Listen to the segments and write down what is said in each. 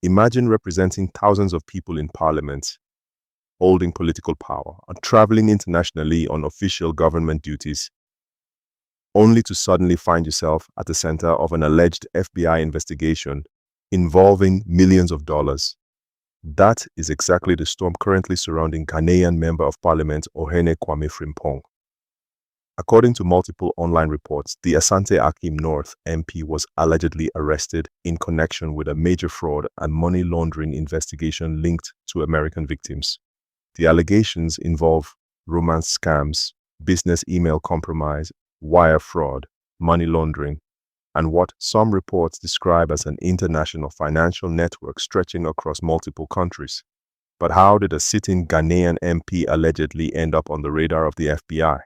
Imagine representing thousands of people in parliament, holding political power, or traveling internationally on official government duties, only to suddenly find yourself at the center of an alleged FBI investigation involving millions of dollars. That is exactly the storm currently surrounding Ghanaian Member of Parliament Ohene Kwame Frimpong. According to multiple online reports, the Asante Akim North MP was allegedly arrested in connection with a major fraud and money laundering investigation linked to American victims. The allegations involve romance scams, business email compromise, wire fraud, money laundering, and what some reports describe as an international financial network stretching across multiple countries. But how did a sitting Ghanaian MP allegedly end up on the radar of the FBI?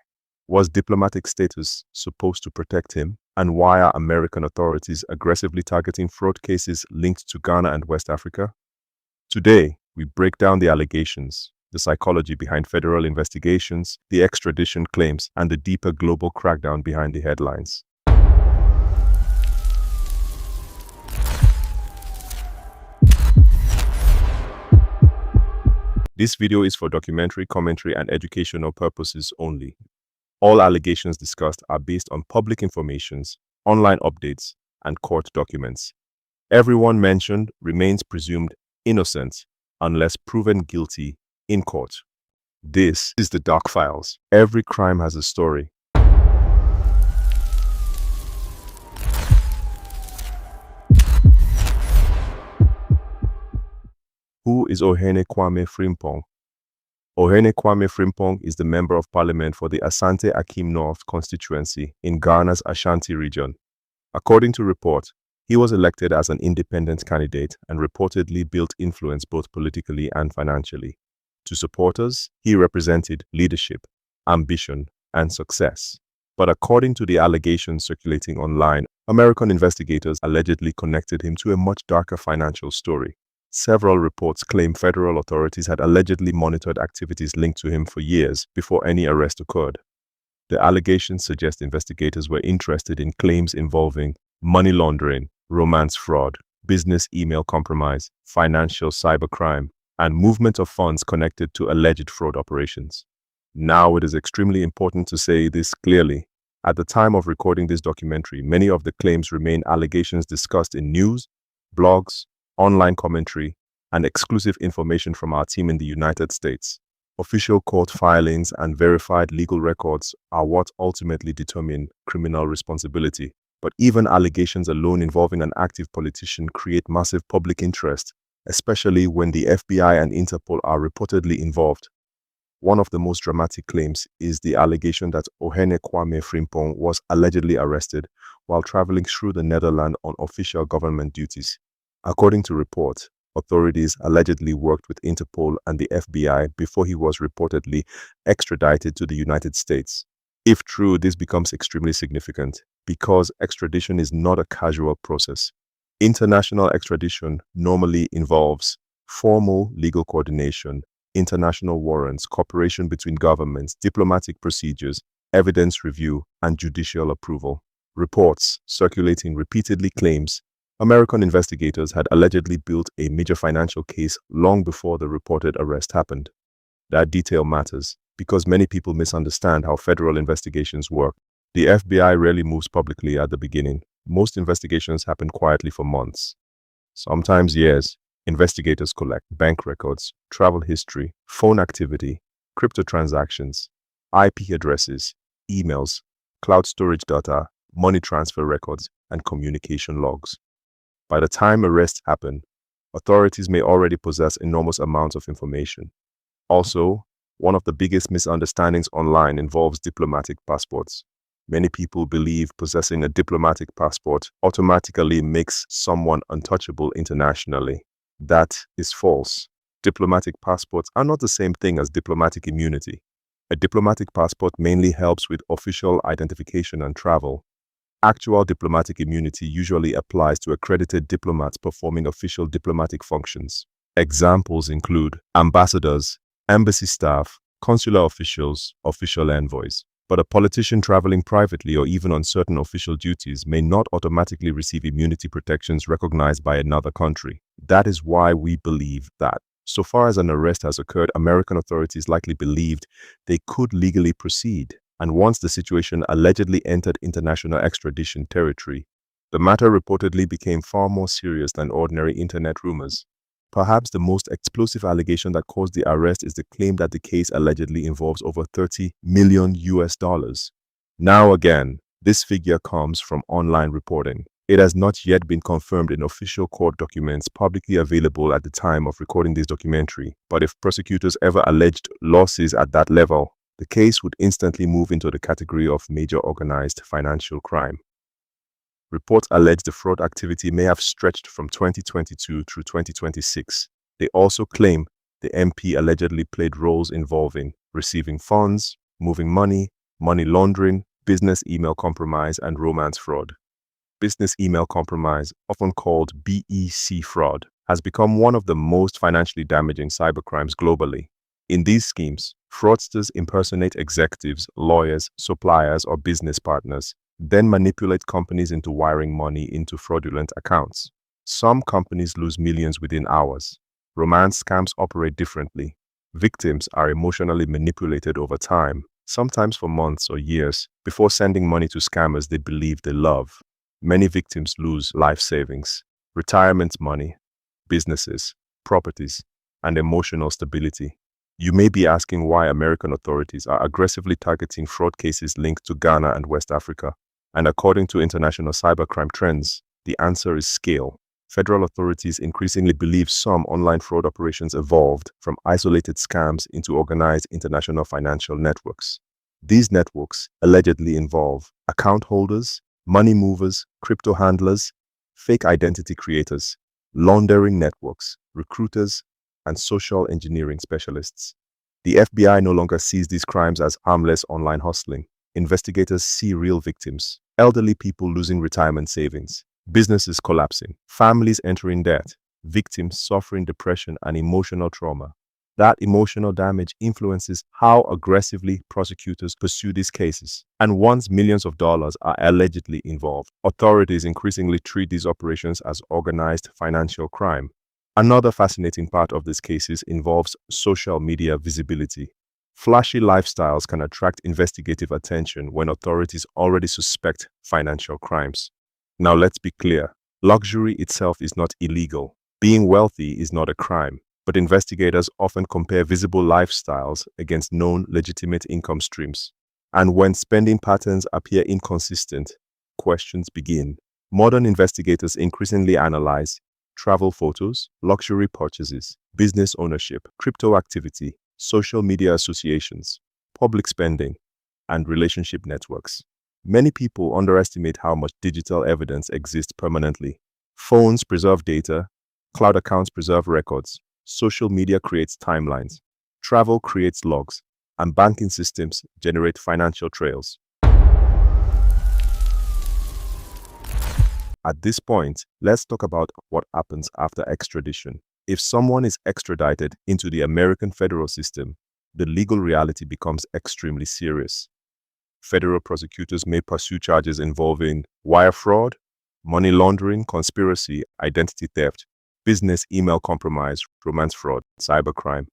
Was diplomatic status supposed to protect him? And why are American authorities aggressively targeting fraud cases linked to Ghana and West Africa? Today, we break down the allegations, the psychology behind federal investigations, the extradition claims, and the deeper global crackdown behind the headlines. This video is for documentary, commentary, and educational purposes only. All allegations discussed are based on public information, online updates, and court documents. Everyone mentioned remains presumed innocent unless proven guilty in court. This is the Dark Files. Every crime has a story. Who is Ohene Kwame Frimpong? Ohene Kwame Frimpong is the Member of Parliament for the Asante Akim North constituency in Ghana's Ashanti region. According to report, he was elected as an independent candidate and reportedly built influence both politically and financially. To supporters, he represented leadership, ambition, and success. But according to the allegations circulating online, American investigators allegedly connected him to a much darker financial story. Several reports claim federal authorities had allegedly monitored activities linked to him for years before any arrest occurred. The allegations suggest investigators were interested in claims involving money laundering, romance fraud, business email compromise, financial cybercrime, and movement of funds connected to alleged fraud operations. Now, it is extremely important to say this clearly. At the time of recording this documentary, many of the claims remain allegations discussed in news, blogs, online commentary, and exclusive information from our team in the United States. Official court filings and verified legal records are what ultimately determine criminal responsibility. But even allegations alone involving an active politician create massive public interest, especially when the FBI and Interpol are reportedly involved. One of the most dramatic claims is the allegation that Ohene Kwame Frimpong was allegedly arrested while traveling through the Netherlands on official government duties. According to reports, authorities allegedly worked with Interpol and the FBI before he was reportedly extradited to the United States. If true, this becomes extremely significant because extradition is not a casual process. International extradition normally involves formal legal coordination, international warrants, cooperation between governments, diplomatic procedures, evidence review, and judicial approval. Reports circulating repeatedly claims American investigators had allegedly built a major financial case long before the reported arrest happened. That detail matters because many people misunderstand how federal investigations work. The FBI rarely moves publicly at the beginning. Most investigations happen quietly for months, sometimes years. Investigators collect bank records, travel history, phone activity, crypto transactions, IP addresses, emails, cloud storage data, money transfer records, and communication logs. By the time arrests happen, authorities may already possess enormous amounts of information. Also, one of the biggest misunderstandings online involves diplomatic passports. Many people believe possessing a diplomatic passport automatically makes someone untouchable internationally. That is false. Diplomatic passports are not the same thing as diplomatic immunity. A diplomatic passport mainly helps with official identification and travel. Actual diplomatic immunity usually applies to accredited diplomats performing official diplomatic functions. Examples include ambassadors, embassy staff, consular officials, official envoys. But a politician traveling privately or even on certain official duties may not automatically receive immunity protections recognized by another country. That is why we believe that, so far as an arrest has occurred, American authorities likely believed they could legally proceed. And once the situation allegedly entered international extradition territory, the matter reportedly became far more serious than ordinary internet rumors. Perhaps the most explosive allegation that caused the arrest is the claim that the case allegedly involves over $30 million. Now again, this figure comes from online reporting. It has not yet been confirmed in official court documents publicly available at the time of recording this documentary, but if prosecutors ever alleged losses at that level, the case would instantly move into the category of major organized financial crime. Reports allege the fraud activity may have stretched from 2022 through 2026. They also claim the MP allegedly played roles involving receiving funds, moving money, money laundering, business email compromise, and romance fraud. Business email compromise, often called BEC fraud, has become one of the most financially damaging cybercrimes globally. In these schemes, fraudsters impersonate executives, lawyers, suppliers, or business partners, then manipulate companies into wiring money into fraudulent accounts. Some companies lose millions within hours. Romance scams operate differently. Victims are emotionally manipulated over time, sometimes for months or years, before sending money to scammers they believe they love. Many victims lose life savings, retirement money, businesses, properties, and emotional stability. You may be asking why American authorities are aggressively targeting fraud cases linked to Ghana and West Africa. And according to international cybercrime trends, the answer is scale. Federal authorities increasingly believe some online fraud operations evolved from isolated scams into organized international financial networks. These networks allegedly involve account holders, money movers, crypto handlers, fake identity creators, laundering networks, recruiters, and social engineering specialists. The FBI no longer sees these crimes as harmless online hustling. Investigators see real victims, elderly people losing retirement savings, businesses collapsing, families entering debt, victims suffering depression and emotional trauma. That emotional damage influences how aggressively prosecutors pursue these cases. And once millions of dollars are allegedly involved, authorities increasingly treat these operations as organized financial crime. Another fascinating part of these cases involves social media visibility. Flashy lifestyles can attract investigative attention when authorities already suspect financial crimes. Now let's be clear, luxury itself is not illegal. Being wealthy is not a crime, but investigators often compare visible lifestyles against known legitimate income streams. And when spending patterns appear inconsistent, questions begin. Modern investigators increasingly analyze travel photos, luxury purchases, business ownership, crypto activity, social media associations, public spending, and relationship networks. Many people underestimate how much digital evidence exists permanently. Phones preserve data, cloud accounts preserve records, social media creates timelines, travel creates logs, and banking systems generate financial trails. At this point, let's talk about what happens after extradition. If someone is extradited into the American federal system, the legal reality becomes extremely serious. Federal prosecutors may pursue charges involving wire fraud, money laundering, conspiracy, identity theft, business email compromise, romance fraud, cybercrime.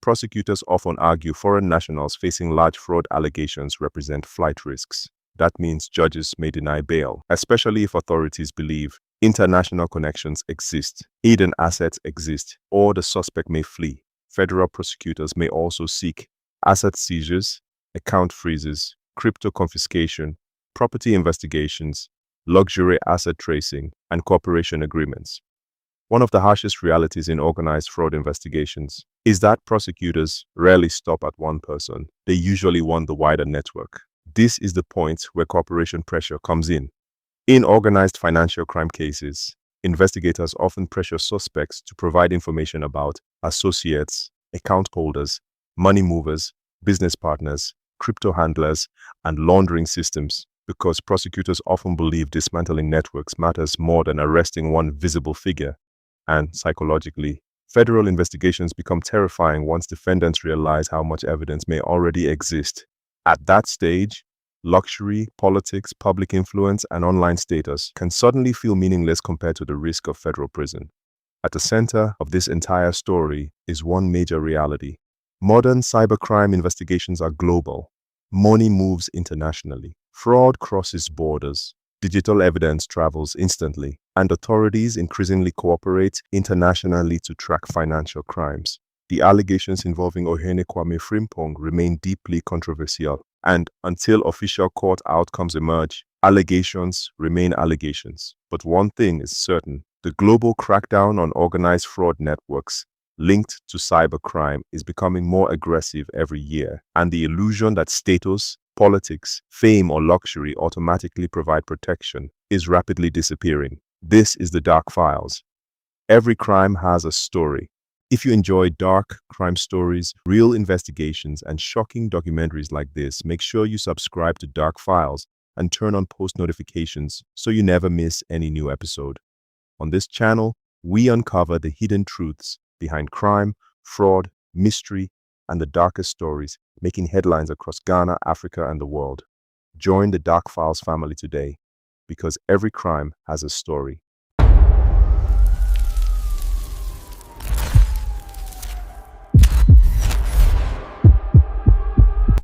Prosecutors often argue foreign nationals facing large fraud allegations represent flight risks. That means judges may deny bail, especially if authorities believe international connections exist, hidden assets exist, or the suspect may flee. Federal prosecutors may also seek asset seizures, account freezes, crypto confiscation, property investigations, luxury asset tracing, and cooperation agreements. One of the harshest realities in organized fraud investigations is that prosecutors rarely stop at one person. They usually want the wider network. This is the point where cooperation pressure comes in. In organized financial crime cases, investigators often pressure suspects to provide information about associates, account holders, money movers, business partners, crypto handlers, and laundering systems, because prosecutors often believe dismantling networks matters more than arresting one visible figure. And psychologically, federal investigations become terrifying once defendants realize how much evidence may already exist At that stage, luxury, politics, public influence, and online status can suddenly feel meaningless compared to the risk of federal prison. At the center of this entire story is one major reality. Modern cybercrime investigations are global. Money moves internationally. Fraud crosses borders. Digital evidence travels instantly, and authorities increasingly cooperate internationally to track financial crimes. The allegations involving Ohene Kwame Frimpong remain deeply controversial, and until official court outcomes emerge, allegations remain allegations. But one thing is certain: the global crackdown on organized fraud networks linked to cybercrime is becoming more aggressive every year, and the illusion that status, politics, fame, or luxury automatically provide protection is rapidly disappearing. This is the Dark Files. Every crime has a story. If you enjoy dark crime stories, real investigations, and shocking documentaries like this, make sure you subscribe to Dark Files and turn on post notifications so you never miss any new episode. On this channel, we uncover the hidden truths behind crime, fraud, mystery, and the darkest stories making headlines across Ghana, Africa, and the world. Join the Dark Files family today, because every crime has a story.